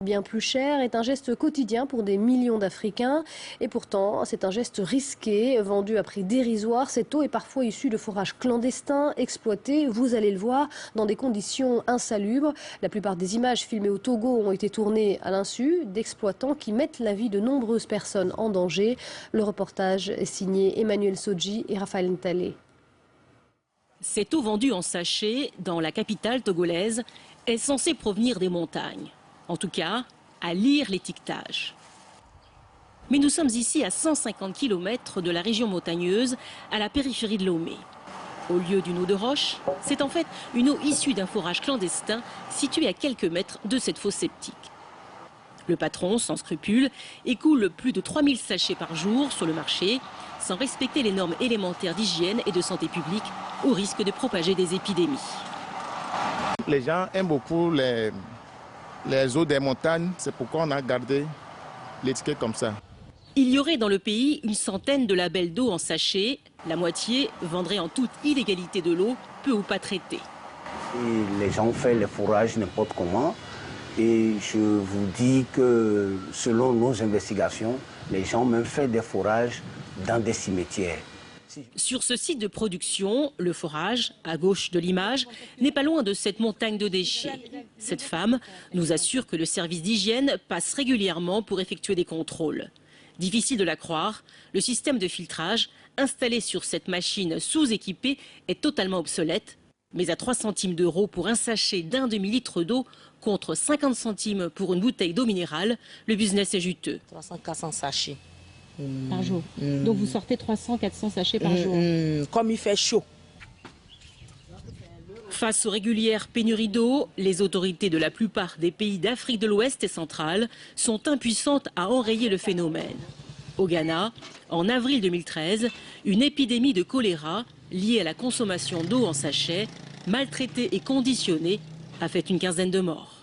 bien plus cher est un geste quotidien pour des millions d'Africains. Et pourtant, c'est un geste risqué, vendu à prix dérisoire. Cette eau est parfois issue de forages clandestins, exploités, vous allez le voir, dans des conditions insalubres. La plupart des images filmées au Togo ont été tournées à l'insu d'exploitants qui mettent la vie de nombreuses personnes en danger. Le reportage est signé Emmanuel Sodji et Raphaël Ntalé. Cette eau vendue en sachet dans la capitale togolaise est censée provenir des montagnes. En tout cas, à lire l'étiquetage. Mais nous sommes ici à 150 km de la région montagneuse, à la périphérie de Lomé. Au lieu d'une eau de roche, c'est en fait une eau issue d'un forage clandestin situé à quelques mètres de cette fosse septique. Le patron, sans scrupule, écoule plus de 3000 sachets par jour sur le marché, sans respecter les normes élémentaires d'hygiène et de santé publique, au risque de propager des épidémies. Les gens aiment beaucoup les eaux des montagnes, c'est pourquoi on a gardé l'étiquette comme ça. Il y aurait dans le pays une centaine de labels d'eau en sachet. La moitié vendrait en toute illégalité de l'eau, peu ou pas traitée. Et les gens font les fourrages n'importe comment. Et je vous dis que selon nos investigations, les gens même font des fourrages dans des cimetières. Sur ce site de production, le forage, à gauche de l'image, n'est pas loin de cette montagne de déchets. Cette femme nous assure que le service d'hygiène passe régulièrement pour effectuer des contrôles. Difficile de la croire, le système de filtrage installé sur cette machine sous-équipée est totalement obsolète. Mais à 3 centimes d'euros pour un sachet d'un demi-litre d'eau contre 50 centimes pour une bouteille d'eau minérale, le business est juteux. 300-400 sachets. Par jour. Donc vous sortez 300-400 sachets par jour. Comme il fait chaud. Face aux régulières pénuries d'eau, les autorités de la plupart des pays d'Afrique de l'Ouest et centrale sont impuissantes à enrayer le phénomène. Au Ghana, en avril 2013, une épidémie de choléra liée à la consommation d'eau en sachet, maltraitée et conditionnée, a fait une quinzaine de morts.